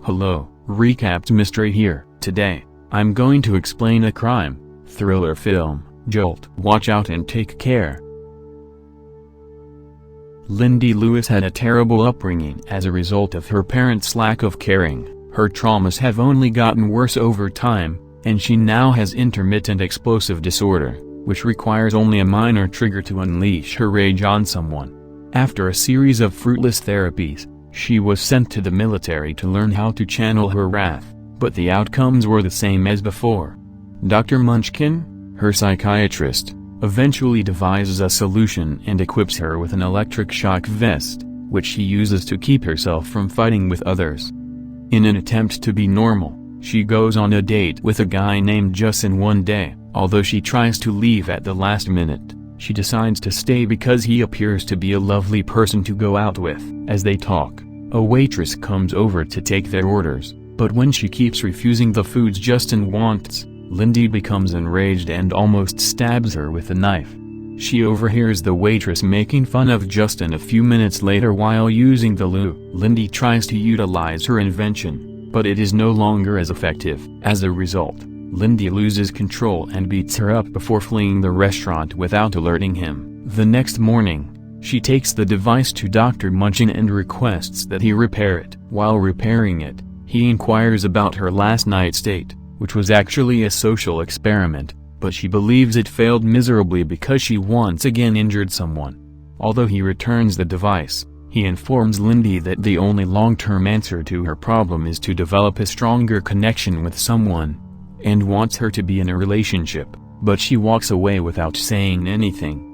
Hello, Recapped Mystery here. Today, I'm going to explain a crime, thriller film, Jolt. Watch out and take care. Lindy Lewis had a terrible upbringing as a result of her parents' lack of caring. Her traumas have only gotten worse over time, and she now has intermittent explosive disorder, which requires only a minor trigger to unleash her rage on someone. After a series of fruitless therapies, she was sent to the military to learn how to channel her wrath, but the outcomes were the same as before. Dr. Munchkin, her psychiatrist, eventually devises a solution and equips her with an electric shock vest, which she uses to keep herself from fighting with others. In an attempt to be normal, she goes on a date with a guy named Justin one day. Although she tries to leave at the last minute, she decides to stay because he appears to be a lovely person to go out with. As they talk, a waitress comes over to take their orders, but when she keeps refusing the foods Justin wants, Lindy becomes enraged and almost stabs her with a knife. She overhears the waitress making fun of Justin a few minutes later while using the loo. Lindy tries to utilize her invention, but it is no longer as effective. As a result, Lindy loses control and beats her up before fleeing the restaurant without alerting him. The next morning, she takes the device to Dr. Munchkin and requests that he repair it. While repairing it, he inquires about her last night's date, which was actually a social experiment, but she believes it failed miserably because she once again injured someone. Although he returns the device, he informs Lindy that the only long-term answer to her problem is to develop a stronger connection with someone, and wants her to be in a relationship, but she walks away without saying anything.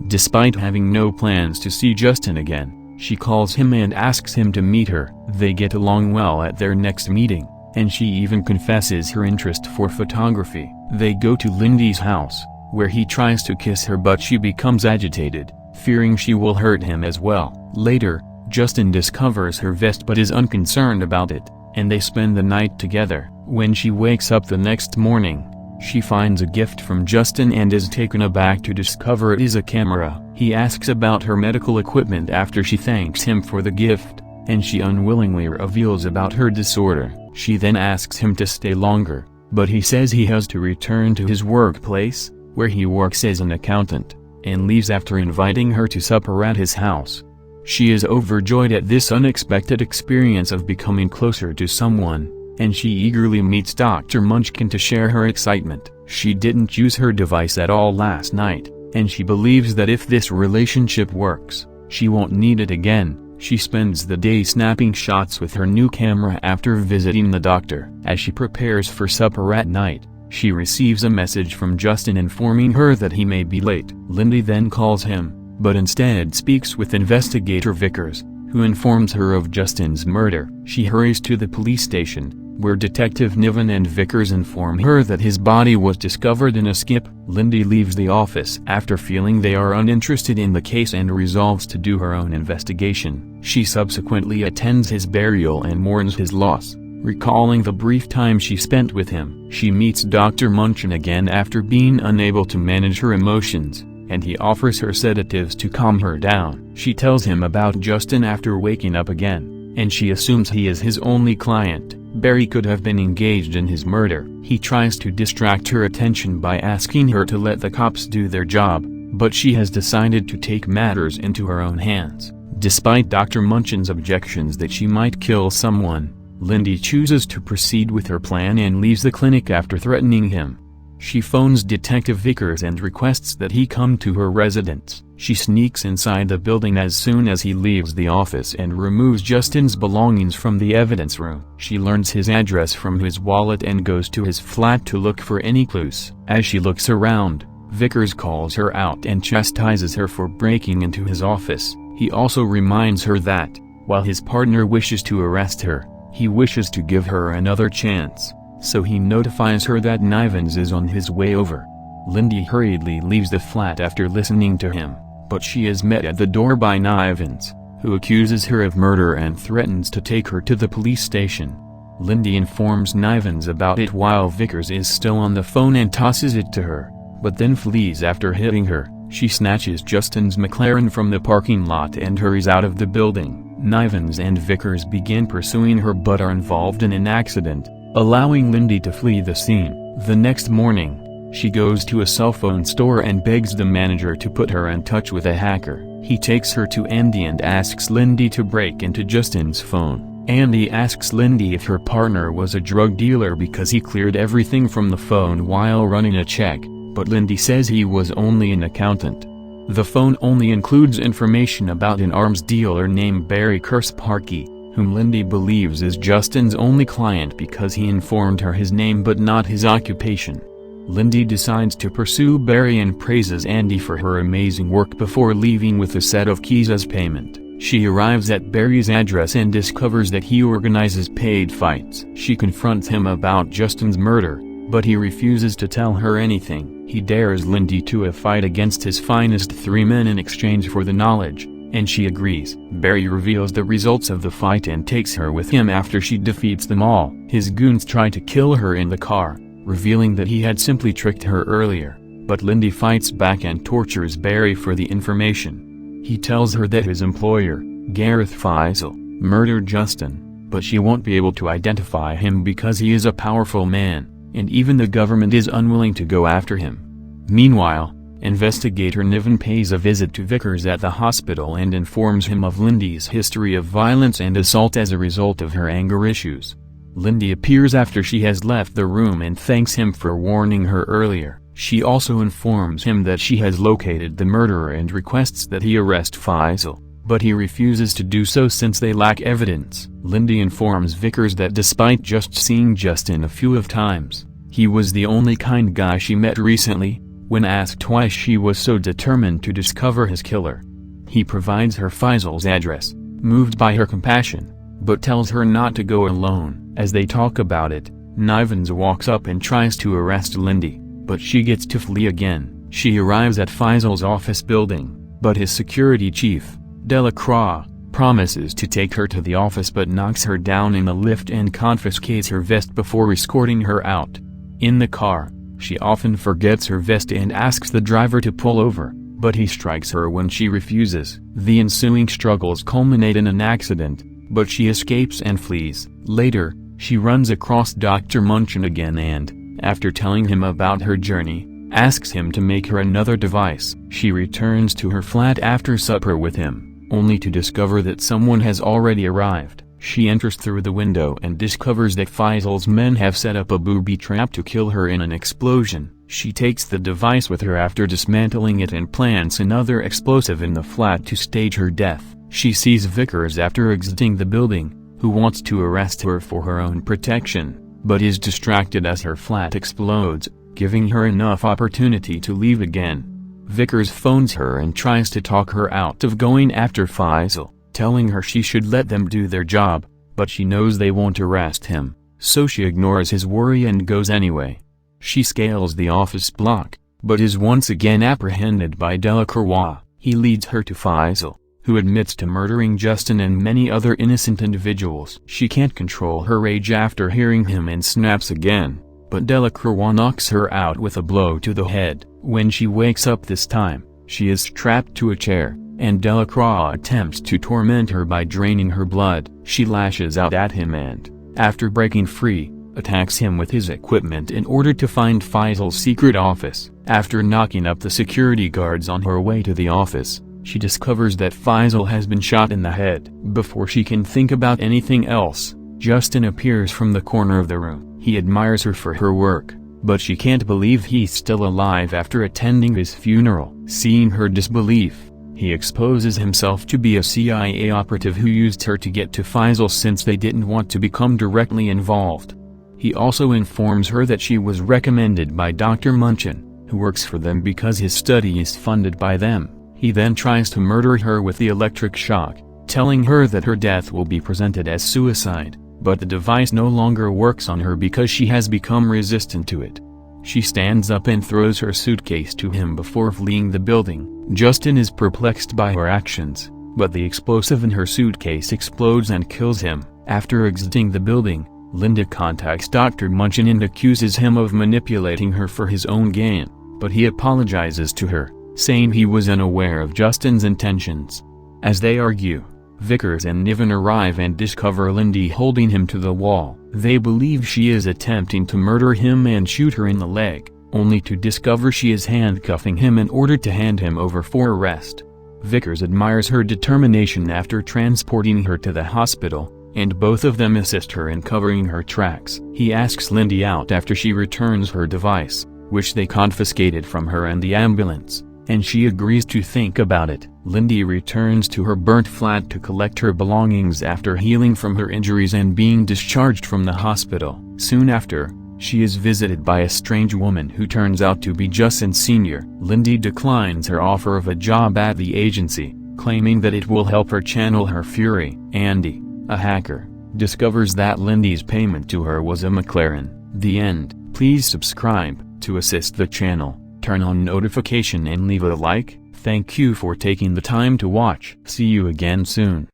Despite having no plans to see Justin again, she calls him and asks him to meet her. They get along well at their next meeting, and she even confesses her interest for photography. They go to Lindy's house, where he tries to kiss her but she becomes agitated, fearing she will hurt him as well. Later, Justin discovers her vest but is unconcerned about it, and they spend the night together. When she wakes up the next morning, she finds a gift from Justin and is taken aback to discover it is a camera. He asks about her medical equipment after she thanks him for the gift, and she unwillingly reveals about her disorder. She then asks him to stay longer, but he says he has to return to his workplace, where he works as an accountant, and leaves after inviting her to supper at his house. She is overjoyed at this unexpected experience of becoming closer to someone, and she eagerly meets Dr. Munchkin to share her excitement. She didn't use her device at all last night, and she believes that if this relationship works, she won't need it again. She spends the day snapping shots with her new camera after visiting the doctor. As she prepares for supper at night, she receives a message from Justin informing her that he may be late. Lindy then calls him, but instead speaks with investigator Vickers, who informs her of Justin's murder. She hurries to the police station, where Detective Niven and Vickers inform her that his body was discovered in a skip. Lindy leaves the office after feeling they are uninterested in the case and resolves to do her own investigation. She subsequently attends his burial and mourns his loss, recalling the brief time she spent with him. She meets Dr. Munchkin again after being unable to manage her emotions, and he offers her sedatives to calm her down. She tells him about Justin after waking up again, and she assumes he is his only client. Barry could have been engaged in his murder. He tries to distract her attention by asking her to let the cops do their job, but she has decided to take matters into her own hands. Despite Dr. Munchkin's objections that she might kill someone, Lindy chooses to proceed with her plan and leaves the clinic after threatening him. She phones Detective Vickers and requests that he come to her residence. She sneaks inside the building as soon as he leaves the office and removes Justin's belongings from the evidence room. She learns his address from his wallet and goes to his flat to look for any clues. As she looks around, Vickers calls her out and chastises her for breaking into his office. He also reminds her that, while his partner wishes to arrest her, he wishes to give her another chance. So he notifies her that Nivens is on his way over. Lindy hurriedly leaves the flat after listening to him, but she is met at the door by Nivens, who accuses her of murder and threatens to take her to the police station. Lindy informs Nivens about it while Vickers is still on the phone and tosses it to her, but then flees after hitting her. She snatches Justin's McLaren from the parking lot and hurries out of the building. Nivens and Vickers begin pursuing her but are involved in an accident, allowing Lindy to flee the scene. The next morning, she goes to a cell phone store and begs the manager to put her in touch with a hacker. He takes her to Andy and asks Lindy to break into Justin's phone. Andy asks Lindy if her partner was a drug dealer because he cleared everything from the phone while running a check, but Lindy says he was only an accountant. The phone only includes information about an arms dealer named Barry Kersparky, whom Lindy believes is Justin's only client because he informed her his name but not his occupation. Lindy decides to pursue Barry and praises Andy for her amazing work before leaving with a set of keys as payment. She arrives at Barry's address and discovers that he organizes paid fights. She confronts him about Justin's murder, but he refuses to tell her anything. He dares Lindy to a fight against his finest 3 men in exchange for the knowledge, and she agrees. Barry reveals the results of the fight and takes her with him after she defeats them all. His goons try to kill her in the car, revealing that he had simply tricked her earlier, but Lindy fights back and tortures Barry for the information. He tells her that his employer, Gareth Faisal, murdered Justin, but she won't be able to identify him because he is a powerful man, and even the government is unwilling to go after him. Meanwhile, investigator Niven pays a visit to Vickers at the hospital and informs him of Lindy's history of violence and assault as a result of her anger issues. Lindy appears after she has left the room and thanks him for warning her earlier. She also informs him that she has located the murderer and requests that he arrest Faisal, but he refuses to do so since they lack evidence. Lindy informs Vickers that despite just seeing Justin a few times, he was the only kind guy she met recently. When asked why she was so determined to discover his killer, he provides her Faisal's address, moved by her compassion, but tells her not to go alone. As they talk about it, Nivens walks up and tries to arrest Lindy, but she gets to flee again. She arrives at Faisal's office building, but his security chief, Delacroix, promises to take her to the office but knocks her down in the lift and confiscates her vest before escorting her out. In the car, she often forgets her vest and asks the driver to pull over, but he strikes her when she refuses. The ensuing struggles culminate in an accident, but she escapes and flees. Later, she runs across Dr. Munchin again and, after telling him about her journey, asks him to make her another device. She returns to her flat after supper with him, only to discover that someone has already arrived. She enters through the window and discovers that Faisal's men have set up a booby trap to kill her in an explosion. She takes the device with her after dismantling it and plants another explosive in the flat to stage her death. She sees Vickers after exiting the building, who wants to arrest her for her own protection, but is distracted as her flat explodes, giving her enough opportunity to leave again. Vickers phones her and tries to talk her out of going after Faisal, telling her she should let them do their job, but she knows they won't arrest him, so she ignores his worry and goes anyway. She scales the office block, but is once again apprehended by Delacroix. He leads her to Faisal, who admits to murdering Justin and many other innocent individuals. She can't control her rage after hearing him and snaps again, but Delacroix knocks her out with a blow to the head. When she wakes up this time, she is strapped to a chair, and Delacroix attempts to torment her by draining her blood. She lashes out at him and, after breaking free, attacks him with his equipment in order to find Faisal's secret office. After knocking up the security guards on her way to the office, she discovers that Faisal has been shot in the head. Before she can think about anything else, Justin appears from the corner of the room. He admires her for her work, but she can't believe he's still alive after attending his funeral. Seeing her disbelief, he exposes himself to be a CIA operative who used her to get to Faisal since they didn't want to become directly involved. He also informs her that she was recommended by Dr. Munchin, who works for them because his study is funded by them. He then tries to murder her with the electric shock, telling her that her death will be presented as suicide, but the device no longer works on her because she has become resistant to it. She stands up and throws her suitcase to him before fleeing the building. Justin is perplexed by her actions, but the explosive in her suitcase explodes and kills him. After exiting the building, Linda contacts Dr. Munchin and accuses him of manipulating her for his own gain, but he apologizes to her, saying he was unaware of Justin's intentions. As they argue, Vickers and Niven arrive and discover Lindy holding him to the wall. They believe she is attempting to murder him and shoot her in the leg, only to discover she is handcuffing him in order to hand him over for arrest. Vickers admires her determination after transporting her to the hospital, and both of them assist her in covering her tracks. He asks Lindy out after she returns her device, which they confiscated from her and the ambulance, and she agrees to think about it. Lindy returns to her burnt flat to collect her belongings after healing from her injuries and being discharged from the hospital. Soon after, she is visited by a strange woman who turns out to be Justin Sr. Lindy declines her offer of a job at the agency, claiming that it will help her channel her fury. Andy, a hacker, discovers that Lindy's payment to her was a McLaren. The end. Please subscribe to assist the channel, turn on notification and leave a like. Thank you for taking the time to watch. See you again soon.